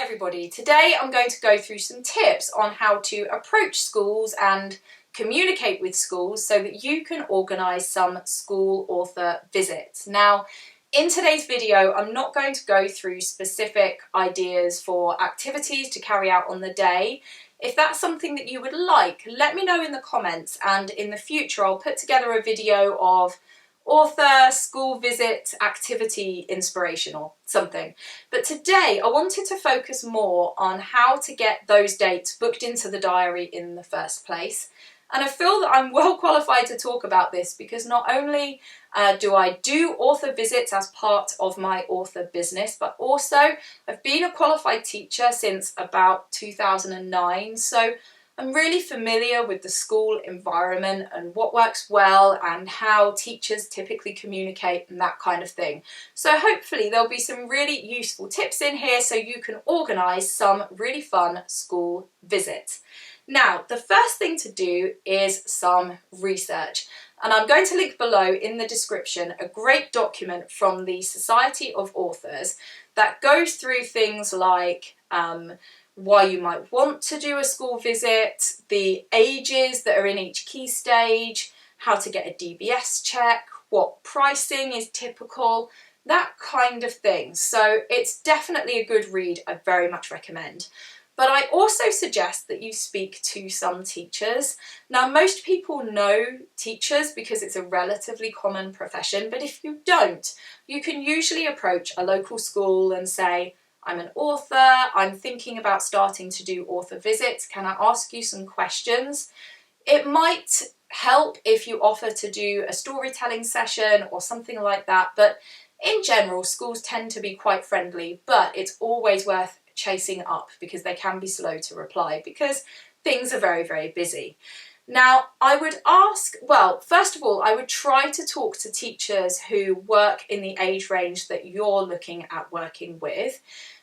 everybody. Today I'm going to go through some tips on how to approach schools and communicate with schools so that you can organise some school author visits. Now, in today's video, I'm not going to go through specific ideas for activities to carry out on the day. If that's something that you would like, let me know in the comments, and in the future I'll put together a video of author, school visit, activity inspiration or something. But today I wanted to focus more on how to get those dates booked into the diary in the first place. And I feel that I'm well qualified to talk about this because not only do I do author visits as part of my author business, but also I've been a qualified teacher since about 2009. So I'm really familiar with the school environment and what works well and how teachers typically communicate and that kind of thing. So hopefully there'll be some really useful tips in here so you can organise some really fun school visits. Now, the first thing to do is some research. And I'm going to link below in the description a great document from the Society of Authors that goes through things like why you might want to do a school visit, the ages that are in each key stage, how to get a DBS check, what pricing is typical, that kind of thing. So it's definitely a good read, I very much recommend. But I also suggest that you speak to some teachers. Now, most people know teachers because it's a relatively common profession, but if you don't, you can usually approach a local school and say, I'm an author, I'm thinking about starting to do author visits, can I ask you some questions? It might help if you offer to do a storytelling session or something like that, but in general, schools tend to be quite friendly, but it's always worth chasing up because they can be slow to reply because things are very, very busy. Now, I would ask, well, first of all, I would try to talk to teachers who work in the age range that you're looking at working with.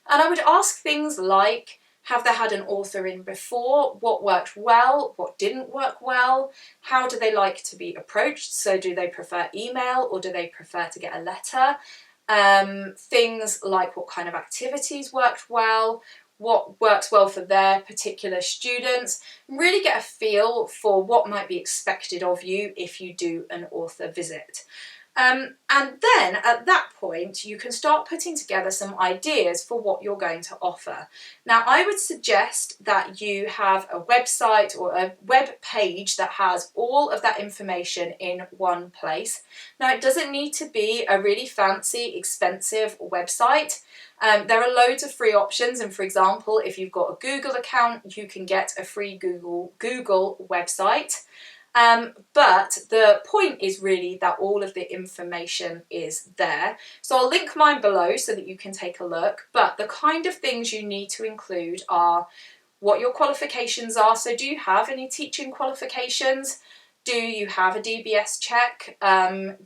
And I would ask things like, have they had an author in before? What worked well? What didn't work well? How do they like to be approached? So do they prefer email or do they prefer to get a letter? Things like what kind of activities worked well, what works well for their particular students, really get a feel for what might be expected of you if you do an author visit. And then at that point you can start putting together some ideas for what you're going to offer. Now, I would suggest that you have a website or a web page that has all of that information in one place. Now, it doesn't need to be a really fancy, expensive website. There are loads of free options, and for example, if you've got a Google account, you can get a free Google website. But the point is really that all of the information is there. So I'll link mine below so that you can take a look. But the kind of things you need to include are what your qualifications are. So do you have any teaching qualifications? Do you have a DBS check?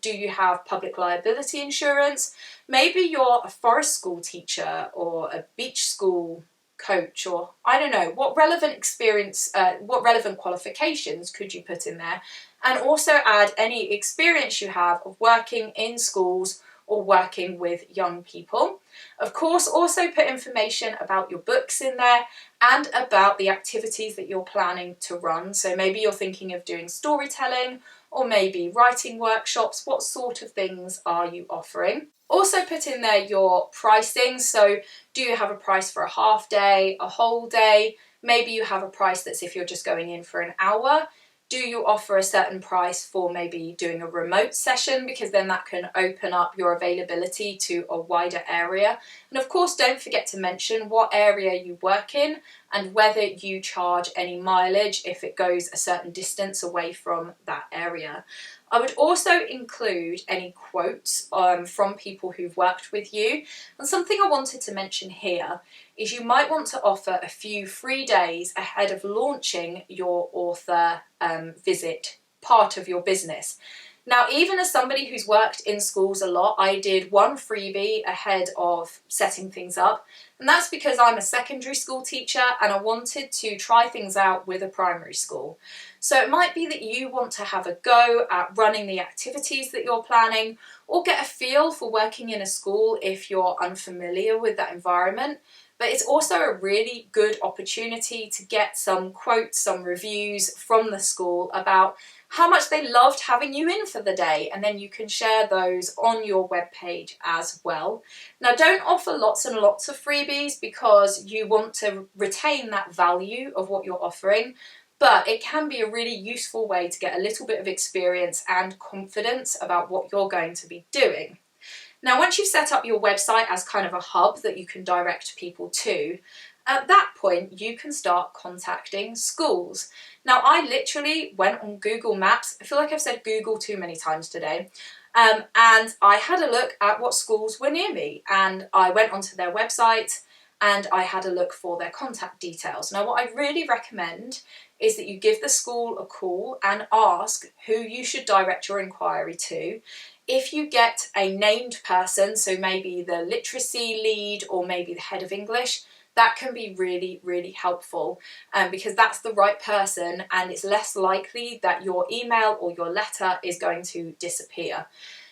Do you have public liability insurance? Maybe you're a forest school teacher or a beach school coach, or I don't know, what relevant experience, what relevant qualifications could you put in there? And also add any experience you have of working in schools or working with young people. Of course, also put information about your books in there and about the activities that you're planning to run. So maybe you're thinking of doing storytelling or maybe writing workshops. What sort of things are you offering? Also put in there your pricing. So do you have a price for a half day, a whole day? Maybe you have a price that's if you're just going in for an hour. Do you offer a certain price for maybe doing a remote session, because then that can open up your availability to a wider area? And of course, don't forget to mention what area you work in and whether you charge any mileage if it goes a certain distance away from that area. I would also include any quotes from people who've worked with you. And something I wanted to mention here is you might want to offer a few free days ahead of launching your author visit part of your business. Now, even as somebody who's worked in schools a lot, I did one freebie ahead of setting things up. And that's because I'm a secondary school teacher and I wanted to try things out with a primary school. So it might be that you want to have a go at running the activities that you're planning, or get a feel for working in a school if you're unfamiliar with that environment. but it's also a really good opportunity to get some quotes, some reviews from the school about how much they loved having you in for the day, and then you can share those on your webpage as well. Now, don't offer lots and lots of freebies because you want to retain that value of what you're offering, but it can be a really useful way to get a little bit of experience and confidence about what you're going to be doing. Now, once you've set up your website as kind of a hub that you can direct people to, at that point you can start contacting schools. Now, I literally went on Google Maps. I feel like I've said Google too many times today. And I had a look at what schools were near me, and I went onto their website and I had a look for their contact details. Now, what I really recommend is that you give the school a call and ask who you should direct your inquiry to. If you get a named person, so maybe the literacy lead or maybe the head of English, that can be really, really helpful because that's the right person, and it's less likely that your email or your letter is going to disappear.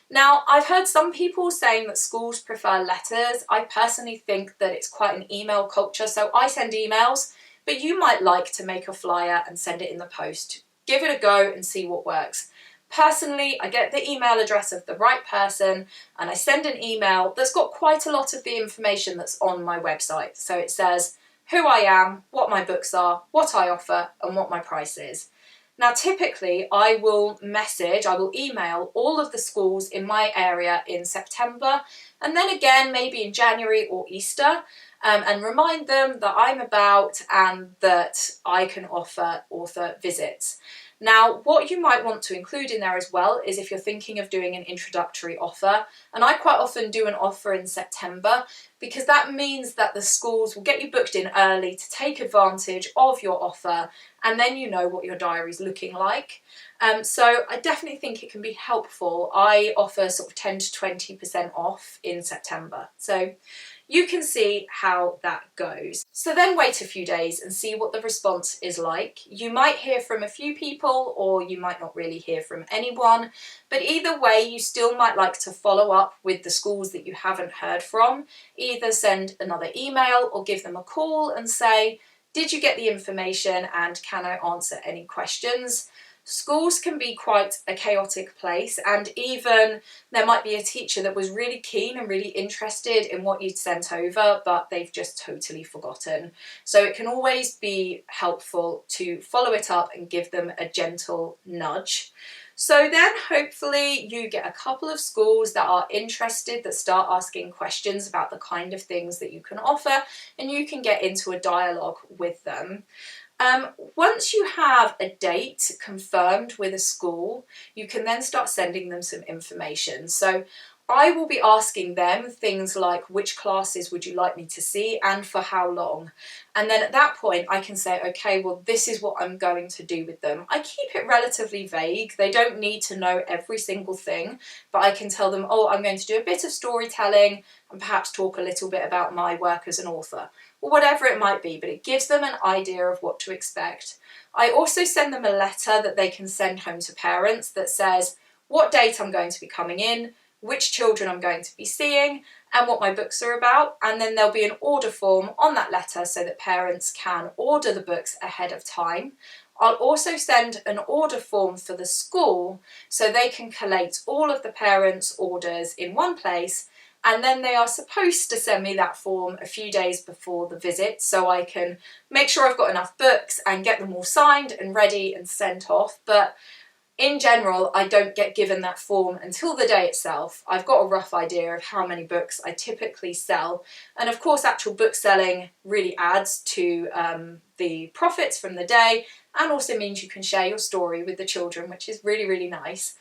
Now, I've heard some people saying that schools prefer letters. I personally think that it's quite an email culture, so I send emails, but you might like to make a flyer and send it in the post. Give it a go and see what works. Personally, I get the email address of the right person and I send an email that's got quite a lot of the information that's on my website. So it says who I am, what my books are, what I offer, and what my price is. Now, typically, I will email all of the schools in my area in September, and then again maybe in January or Easter, and remind them that I'm about and that I can offer author visits. Now, what you might want to include in there as well is if you're thinking of doing an introductory offer, and I quite often do an offer in September because that means that the schools will get you booked in early to take advantage of your offer, and then you know what your diary's looking like. So I definitely think it can be helpful. I offer sort of 10 to 20% off in September. So you can see how that goes. So then wait a few days and see what the response is like. You might hear from a few people or you might not really hear from anyone, but either way you still might like to follow up with the schools that you haven't heard from. Either send another email or give them a call and say, did you get the information and can I answer any questions? Schools can be quite a chaotic place, and even there might be a teacher that was really keen and really interested in what you'd sent over, but they've just totally forgotten. So it can always be helpful to follow it up and give them a gentle nudge. So then hopefully you get a couple of schools that are interested, that start asking questions about the kind of things that you can offer, and you can get into a dialogue with them. Once you have a date confirmed with a school, you can then start sending them some information. So I will be asking them things like, which classes would you like me to see and for how long? And then at that point I can say, okay, well, this is what I'm going to do with them. I keep it relatively vague. They don't need to know every single thing, but I can tell them, oh, I'm going to do a bit of storytelling and perhaps talk a little bit about my work as an author, or whatever it might be, but it gives them an idea of what to expect. I also send them a letter that they can send home to parents that says what date I'm going to be coming in, which children I'm going to be seeing, and what my books are about, and then there'll be an order form on that letter so that parents can order the books ahead of time. I'll also send an order form for the school so they can collate all of the parents' orders in one place, and then they are supposed to send me that form a few days before the visit so I can make sure I've got enough books and get them all signed and ready and sent off. But in general, I don't get given that form until the day itself. I've got a rough idea of how many books I typically sell. And of course, actual book selling really adds to the profits from the day, and also means you can share your story with the children, which is really, really nice.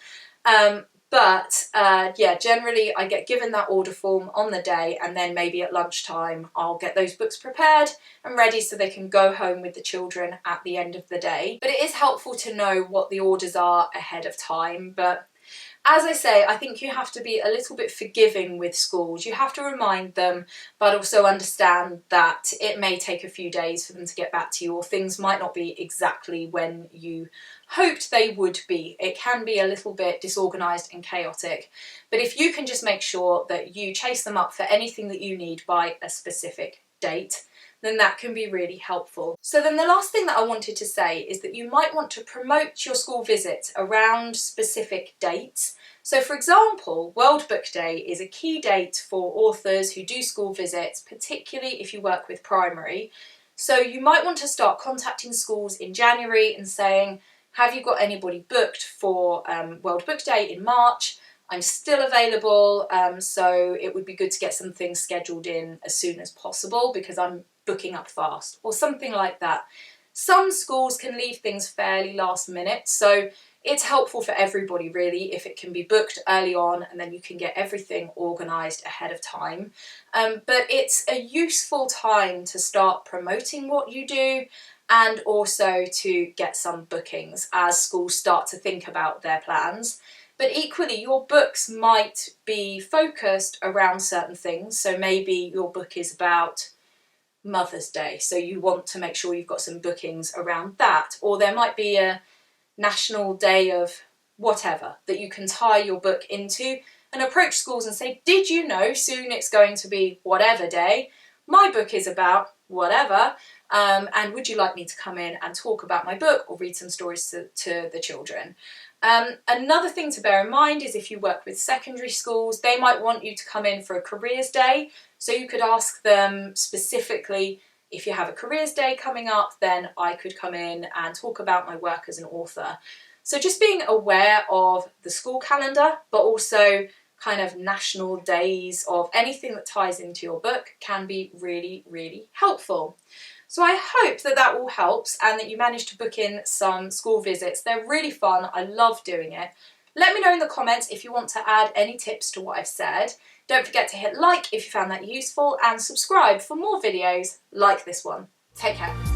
Yeah, generally I get given that order form on the day, and then maybe at lunchtime I'll get those books prepared and ready so they can go home with the children at the end of the day. But it is helpful to know what the orders are ahead of time. But as I say, I think you have to be a little bit forgiving with schools. You have to remind them, but also understand that it may take a few days for them to get back to you, or things might not be exactly when you hoped they would be. It can be a little bit disorganised and chaotic. But if you can just make sure that you chase them up for anything that you need by a specific date, then that can be really helpful. So then the last thing that I wanted to say is that you might want to promote your school visits around specific dates. So for example, World Book Day is a key date for authors who do school visits, particularly if you work with primary. So you might want to start contacting schools in January and saying, have you got anybody booked for World Book Day in March? I'm still available, so it would be good to get some things scheduled in as soon as possible because I'm booking up fast, or something like that. Some schools can leave things fairly last minute, so it's helpful for everybody really if it can be booked early on and then you can get everything organised ahead of time. But it's a useful time to start promoting what you do and also to get some bookings as schools start to think about their plans. But equally, your books might be focused around certain things. So maybe your book is about Mother's Day, so you want to make sure you've got some bookings around that. Or there might be a national day of whatever that you can tie your book into and approach schools and say, did you know soon it's going to be whatever day? My book is about whatever, and would you like me to come in and talk about my book or read some stories to the children? Another thing to bear in mind is if you work with secondary schools, they might want you to come in for a careers day. So you could ask them specifically, if you have a careers day coming up, then I could come in and talk about my work as an author. So just being aware of the school calendar, but also kind of national days of anything that ties into your book can be really, really helpful. So I hope that that all helps and that you managed to book in some school visits. They're really fun. I love doing it. Let me know in the comments if you want to add any tips to what I've said. Don't forget to hit like if you found that useful and subscribe for more videos like this one. Take care.